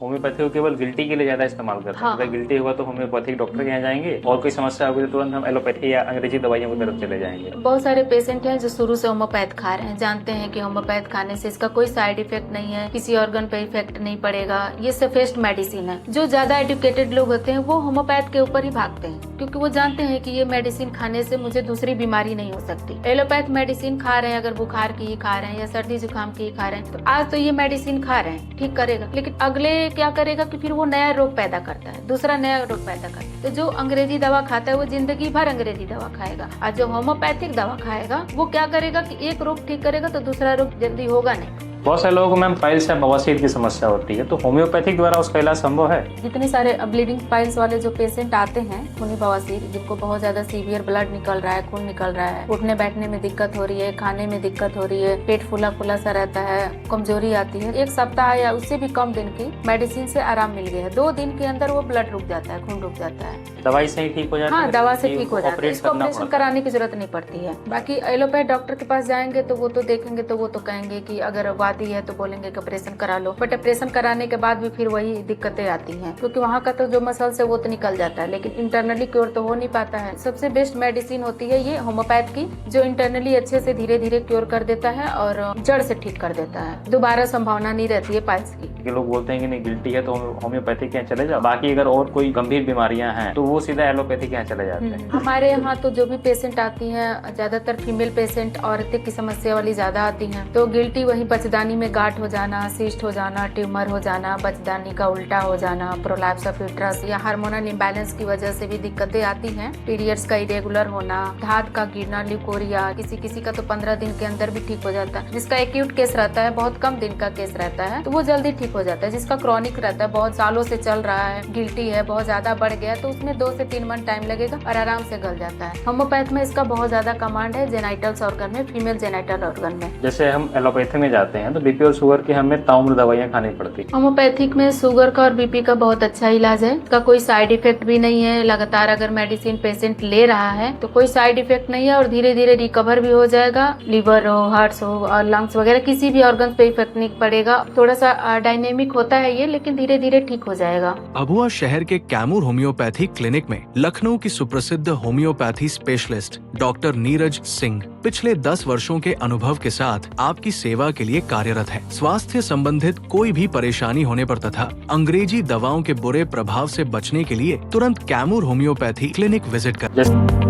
Homeopathy को केवल guilty के लिए ज्यादा इस्तेमाल करते हैं। अगर गिल्टी हुआ तो होम्योपैथिक डॉक्टर के यहाँ जाएंगे, और कोई समस्या होगी तो तुरंत हम एलोपैथी या अंग्रेजी दवाइयों की तरफ चले जाएंगे। बहुत सारे पेशेंट हैं जो शुरू से होम्योपैथ खा रहे हैं, जानते हैं कि होम्योपैथ खाने से इसका कोई साइड इफेक्ट नहीं है, किसी ऑर्गन पे इफेक्ट नहीं पड़ेगा, ये सेफेस्ट मेडिसिन है। जो ज्यादा एजुकेटेड लोग होते हैं वो होम्योपैथ के ऊपर ही भागते हैं, क्योंकि वो जानते हैं कि ये मेडिसिन खाने से मुझे दूसरी बीमारी नहीं हो सकती। एलोपैथ मेडिसिन खा रहे हैं, अगर बुखार की ही खा रहे हैं या सर्दी जुकाम की ही खा रहे हैं, तो आज तो ये मेडिसिन खा रहे हैं, ठीक करेगा, लेकिन अगले क्या करेगा कि फिर वो नया रोग पैदा करता है, दूसरा नया रोग पैदा करता है। तो जो अंग्रेजी दवा खाता है वो जिंदगी भर अंग्रेजी दवा खाएगा, और जो होम्योपैथिक दवा खाएगा वो क्या करेगा कि एक रोग ठीक करेगा तो दूसरा रोग जल्दी होगा नहीं। बहुत सारे लोगों को मैम पाइल्स या बवासीर की समस्या होती है, तो होम्योपैथिक द्वारा उसका इलाज संभव है? जितने सारे ब्लीडिंग पाइल्स वाले जो पेशेंट आते हैं, खूनी बवासीर, जिनको बहुत ज्यादा सीवियर ब्लड निकल रहा है, खून निकल रहा है, उठने बैठने में दिक्कत हो रही है, खाने में दिक्कत हो रही है, पेट फूला फूला सा रहता है, कमजोरी आती है, एक सप्ताह या उससे भी कम दिन की मेडिसिन से आराम मिल गया है, 2 दिन के अंदर वो ब्लड रुक जाता है, खून रुक जाता है, दवाई से ही ठीक हो जाता है? हाँ, दवा से ठीक हो जाता है, इसको ऑपरेशन कराने की जरूरत नहीं पड़ती है। बाकी एलोपैथ डॉक्टर के पास जाएंगे तो वो तो देखेंगे, तो वो तो कहेंगे कि अगर वादी है तो बोलेंगे ऑपरेशन करा लो, बट ऑपरेशन कराने के बाद भी फिर वही दिक्कतें आती हैं, क्योंकि वहाँ का तो जो मसल्स है वो तो निकल जाता है, लेकिन इंटरनली क्योर तो हो नहीं पाता है। सबसे बेस्ट मेडिसिन होती है ये होम्योपैथ की, जो इंटरनली अच्छे से धीरे धीरे क्योर कर देता है और जड़ से ठीक कर देता है, दोबारा संभावना नहीं रहती है पाइल्स की। लोग बोलते हैं कि नहीं गिल्टी है तो होम्योपैथिक के यहाँ चले जाओ, बाकी अगर और कोई गंभीर बीमारियां हैं तो वो सीधा एलोपैथिक के यहाँ चले जाते हैं। हमारे यहाँ तो जो भी पेशेंट आती हैं, ज्यादातर फीमेल पेशेंट, औरतें की समस्या वाली ज्यादा आती हैं, तो गिल्टी वही बचदानी में गांठ हो जाना, सिस्ट हो जाना, ट्यूमर हो जाना, बचदानी का उल्टा हो जाना, प्रोलैप्स ऑफ यूट्रस या हार्मोनल इम्बैलेंस की वजह से भी दिक्कतें आती हैं। पीरियड्स का इरेगुलर होना, धात का गिरना, ल्यूकोरिया, किसी का तो 15 दिन के अंदर भी ठीक हो जाता है। जिसका एक्यूट केस रहता है, बहुत कम दिन का केस रहता है, तो वो जल्दी ठीक हो जाता है। जिसका क्रॉनिक रहता है, बहुत सालों से चल रहा है, गिल्टी है, बहुत ज्यादा बढ़ गया, तो उसमें 2 से 3 मंथ टाइम लगेगा और आराम से गल जाता है। होम्योपैथ में इसका बहुत ज्यादा कमांड है जेनाइटल्स ऑर्गन में, फीमेल जेनाइटल ऑर्गन में। जैसे हम एलोपैथी में जाते हैं तो बीपी और शुगर की हमें ताउम्र दवाइयाँ खानी पड़ती है। होम्योपैथिक में शुगर का और बीपी का बहुत अच्छा इलाज है, इसका कोई साइड इफेक्ट भी नहीं है। लगातार अगर मेडिसिन पेशेंट ले रहा है तो कोई साइड इफेक्ट नहीं है और धीरे धीरे रिकवर भी हो जाएगा। लिवर हो, हार्ट हो और लंग्स वगैरह किसी भी ऑर्गन पे इफेक्ट नहीं पड़ेगा। थोड़ा सा डायनेमिक होता है ये, लेकिन धीरे धीरे ठीक हो जाएगा। अबुआ शहर के कैमूर होम्योपैथी क्लिनिक में लखनऊ की सुप्रसिद्ध homeopathy specialist doctor Neeraj Singh पिछले 10 वर्षों के अनुभव के साथ आपकी सेवा के लिए कार्यरत है। स्वास्थ्य संबंधित कोई भी परेशानी होने पर तथा अंग्रेजी दवाओं के बुरे प्रभाव से बचने के लिए तुरंत कैमूर होम्योपैथी क्लिनिक विजिट करें।